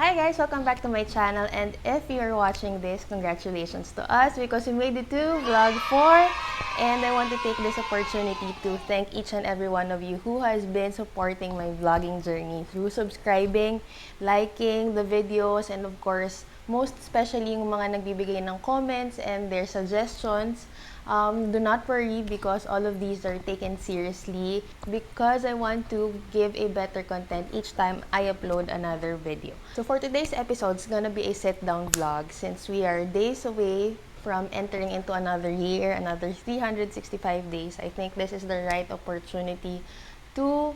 Hi guys! Welcome back to my channel, and if you're watching this, congratulations to us because we made it to vlog 4, and I want to take this opportunity to thank each and every one of you who has been supporting my vlogging journey through subscribing, liking the videos, and of course, most especially yung mga nagbibigay ng comments and their suggestions. Do not worry because all of these are taken seriously because I want to give a better content each time I upload another video. So for today's episode, it's gonna be a sit-down vlog since we are days away from entering into another year, another 365 days. I think this is the right opportunity to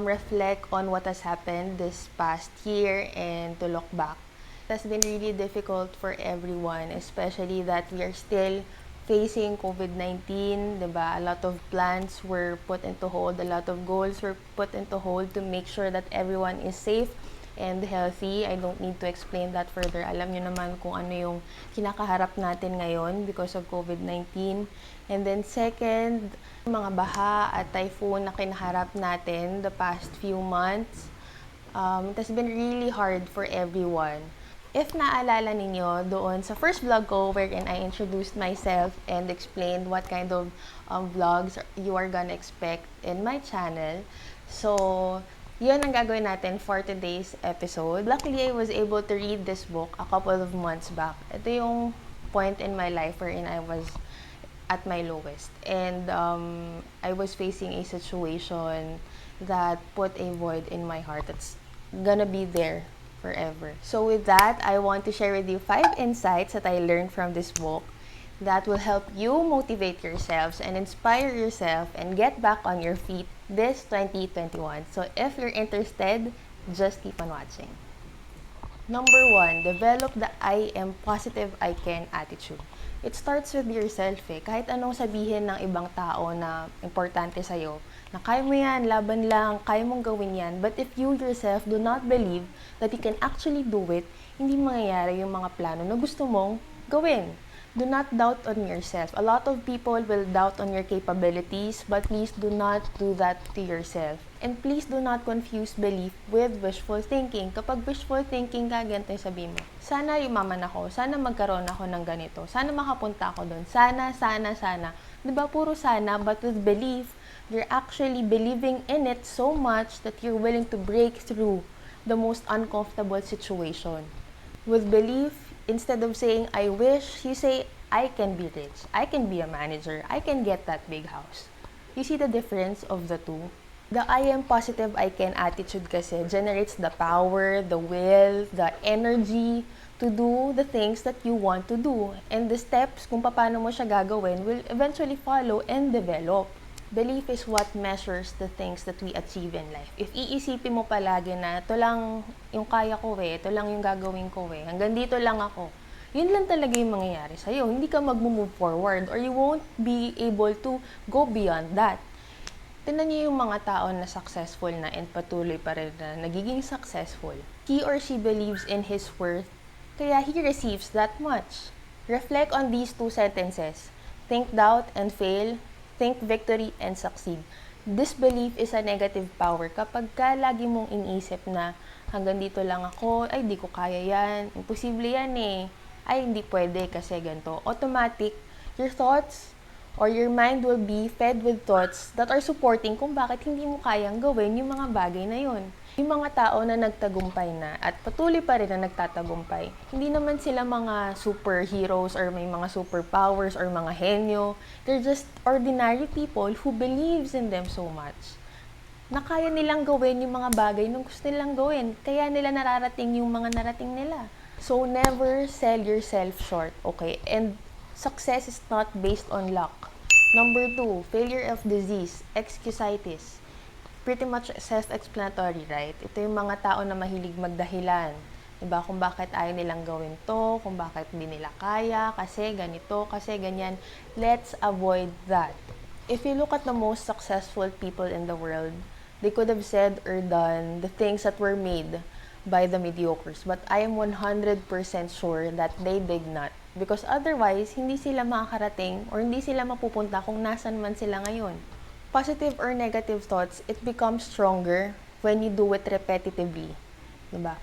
reflect on what has happened this past year and to look back. It has been really difficult for everyone, especially that we are still facing COVID-19, diba? A lot of plans were put into hold, a lot of goals were put into hold to make sure that everyone is safe and healthy. I don't need to explain that further. Alam nyo naman kung ano yung kinakaharap natin ngayon because of COVID-19. And then second, mga baha at typhoon na kinaharap natin the past few months. It has been really hard for everyone. If naalala ninyo doon sa first vlog ko wherein I introduced myself and explained what kind of vlogs you are gonna expect in my channel. So, yun ang gagawin natin for today's episode. Luckily, I was able to read this book a couple of months back. Ito yung point in my life wherein I was at my lowest. And I was facing a situation that put a void in my heart that's gonna be there forever. So with that, I want to share with you 5 insights that I learned from this book that will help you motivate yourselves and inspire yourself and get back on your feet this 2021. So if you're interested, just keep on watching. Number 1, develop the I am positive, I can attitude. It starts with yourself eh. Kahit anong sabihin ng ibang tao na importante sa'yo, na kaya mo yan, laban lang, kaya mong gawin yan. But if you yourself do not believe that you can actually do it, hindi mangyayari yung mga plano na gusto mong gawin. Do not doubt on yourself. A lot of people will doubt on your capabilities, but please do not do that to yourself. And please do not confuse belief with wishful thinking. Kapag wishful thinking ka, ganito yung sabihin mo. Sana yumaman ako. Sana magkaroon ako ng ganito. Sana makapunta ako doon. Sana. Diba puro sana, but with belief, you're actually believing in it so much that you're willing to break through the most uncomfortable situation. With belief, instead of saying, I wish, you say, I can be rich. I can be a manager. I can get that big house. You see the difference of the two? The I am positive, I can attitude kasi generates the power, the will, the energy to do the things that you want to do. And the steps kung paano mo siya gagawin will eventually follow and develop. Belief is what measures the things that we achieve in life. If iisipin mo palagi na ito lang yung kaya ko ito lang yung gagawin ko hanggang dito lang ako, yun lang talaga yung mangyayari sa'yo. Hindi ka mag-move forward or you won't be able to go beyond that. Tingnan niyo yung mga tao na successful na and patuloy pa rin na nagiging successful. He or she believes in his worth, kaya he receives that much. Reflect on these 2 sentences. Think doubt and fail. Think victory and succeed. Disbelief is a negative power. Kapag ka lagi mong iniisip na hanggang dito lang ako, ay di ko kaya yan, imposible yan ay hindi pwede kasi ganito. Automatic, your thoughts or your mind will be fed with thoughts that are supporting kung bakit hindi mo kayang gawin yung mga bagay na yun. Yung mga tao na nagtagumpay na at patuloy pa rin na nagtatagumpay, hindi naman sila mga superheroes or may mga superpowers or mga henyo. They're just ordinary people who believes in them so much. Na kaya nilang gawin yung mga bagay na gusto nilang gawin. Kaya nila nararating yung mga narating nila. So never sell yourself short, okay? And success is not based on luck. Number 2, failure of disease, EXCUSITIS. Pretty much self-explanatory, right? Ito yung mga tao na mahilig magdahilan. Diba? Kung bakit ayaw nilang gawin to, kung bakit hindi nila kaya, kasi ganito, kasi ganyan. Let's avoid that. If you look at the most successful people in the world, they could have said or done the things that were made by the mediocres. But I am 100% sure that they did not. Because otherwise, hindi sila makakarating or hindi sila mapupunta kung nasan man sila ngayon. Positive or negative thoughts, it becomes stronger when you do it repetitively. Diba?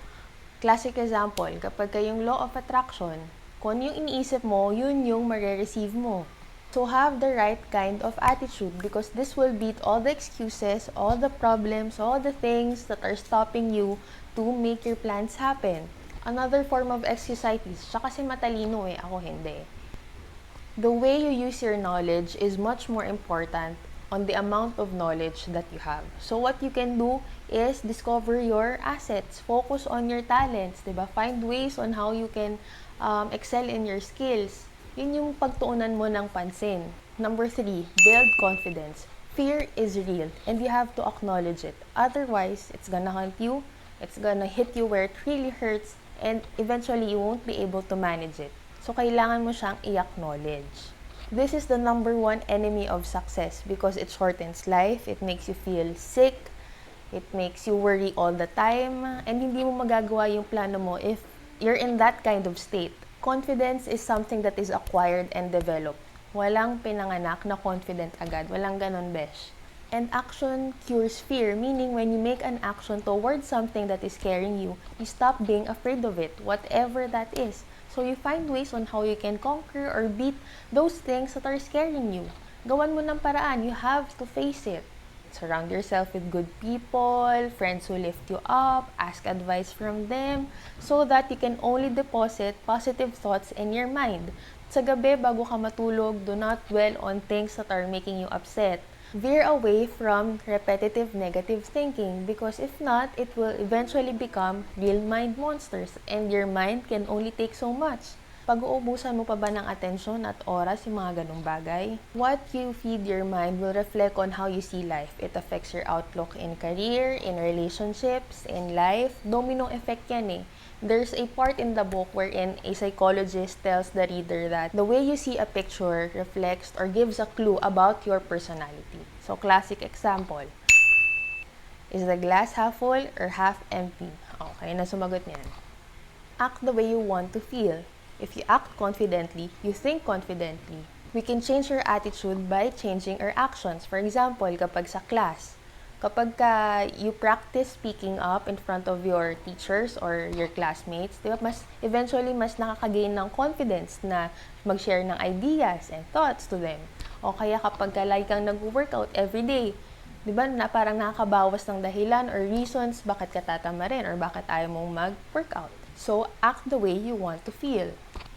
Classic example, kapag kayong law of attraction, kung yung iniisip mo, yun yung marireceive mo. So have the right kind of attitude because this will beat all the excuses, all the problems, all the things that are stopping you to make your plans happen. Another form of excusitis, siya kasi matalino ako hindi. The way you use your knowledge is much more important on the amount of knowledge that you have. So what you can do is discover your assets, focus on your talents, diba? Find ways on how you can excel in your skills. Yun yung pagtuunan mo ng pansin. Number 3, build confidence. Fear is real and you have to acknowledge it. Otherwise, it's gonna haunt you, it's gonna hit you where it really hurts, and eventually you won't be able to manage it. So kailangan mo siyang i-acknowledge. This is the number 1 enemy of success because it shortens life, it makes you feel sick, it makes you worry all the time, and hindi mo magagawa yung plano mo if you're in that kind of state. Confidence is something that is acquired and developed. Walang pinanganak na confident agad. Walang ganon, besh. And action cures fear, meaning when you make an action towards something that is scaring you, you stop being afraid of it, whatever that is. So you find ways on how you can conquer or beat those things that are scaring you. Gawan mo ng paraan. You have to face it. Surround yourself with good people, friends who lift you up, ask advice from them, so that you can only deposit positive thoughts in your mind. Sa gabi, bago ka matulog, do not dwell on things that are making you upset. Veer away from repetitive negative thinking because if not, it will eventually become real mind monsters and your mind can only take so much. Pag-uubusan mo pa ba ng atensyon at oras yung mga ganong bagay? What you feed your mind will reflect on how you see life. It affects your outlook in career, in relationships, in life. Domino effect yan. There's a part in the book wherein a psychologist tells the reader that the way you see a picture reflects or gives a clue about your personality. So, classic example. Is the glass half full or half empty? Okay, na sumagot niyan. Act the way you want to feel. If you act confidently, you think confidently. We can change our attitude by changing our actions. For example, kapag sa class, kapag you practice speaking up in front of your teachers or your classmates, di ba, eventually mas nakakagain ng confidence na mag-share ng ideas and thoughts to them. O kaya kapag lagi kang nag-workout every day, di ba, na parang nakakabawas ng dahilan or reasons bakit ka tatama rin or bakit ayaw mong mag-workout. So, act the way you want to feel.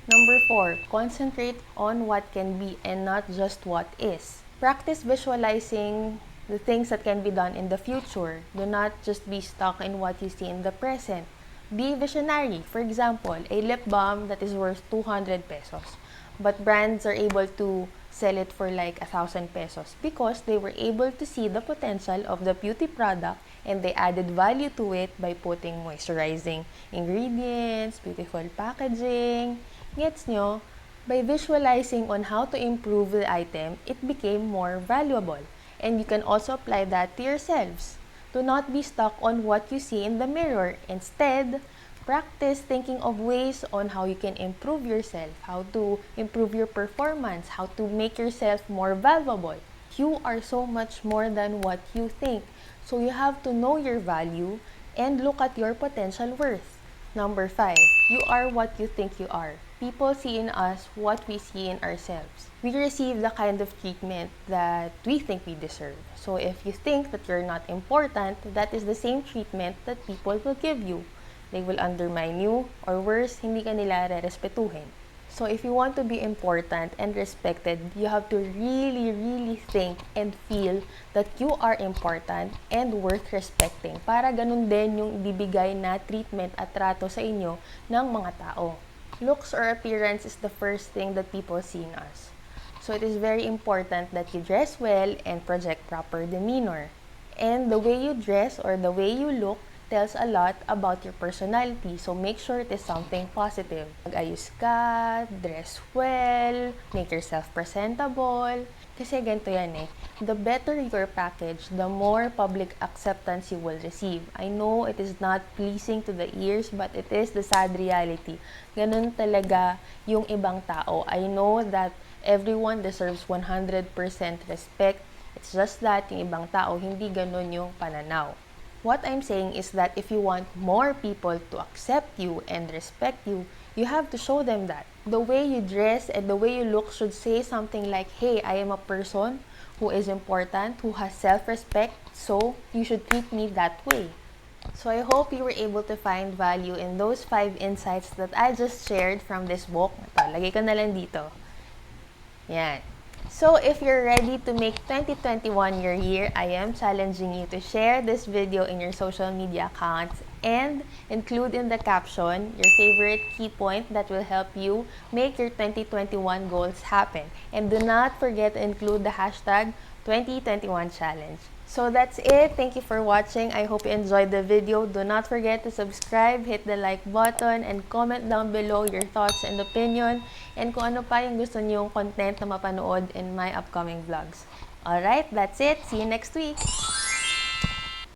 Number 4, concentrate on what can be and not just what is. Practice visualizing the things that can be done in the future. Do not just be stuck in what you see in the present. Be visionary. For example, a lip balm that is worth 200 pesos. But brands are able to sell it for like 1,000 pesos because they were able to see the potential of the beauty product and they added value to it by putting moisturizing ingredients, beautiful packaging. Gets nyo? By visualizing on how to improve the item, it became more valuable. And you can also apply that to yourselves. Do not be stuck on what you see in the mirror. Instead, practice thinking of ways on how you can improve yourself, how to improve your performance, how to make yourself more valuable. You are so much more than what you think. So you have to know your value and look at your potential worth. Number 5, you are what you think you are. People see in us what we see in ourselves. We receive the kind of treatment that we think we deserve. So if you think that you're not important, that is the same treatment that people will give you. They will undermine you, or worse, hindi ka nila rerespetuhin. So if you want to be important and respected, you have to really, really think and feel that you are important and worth respecting. Para ganun din yung ibibigay na treatment at trato sa inyo ng mga tao. Looks or appearance is the first thing that people see in us. So it is very important that you dress well and project proper demeanor. And the way you dress or the way you look tells a lot about your personality. So make sure it is something positive. Mag-ayos ka, dress well, make yourself presentable. Kasi ganito yan The better your package, the more public acceptance you will receive. I know it is not pleasing to the ears, but it is the sad reality. Ganun talaga yung ibang tao. I know that everyone deserves 100% respect. It's just that yung ibang tao, hindi ganun yung pananaw. What I'm saying is that if you want more people to accept you and respect you, you have to show them that. The way you dress and the way you look should say something like, hey, I am a person who is important, who has self-respect, so you should treat me that way. So I hope you were able to find value in those 5 insights that I just shared from this book. Ito, lagay ko na lang dito. Yan. So if you're ready to make 2021 your year, I am challenging you to share this video in your social media accounts and include in the caption your favorite key point that will help you make your 2021 goals happen. And do not forget to include the hashtag 2021 challenge. So that's it. Thank you for watching. I hope you enjoyed the video. Do not forget to subscribe, hit the like button, and comment down below your thoughts and opinion, and kung ano pa yung gusto niyong content na mapanood in my upcoming vlogs. Alright, that's it. See you next week.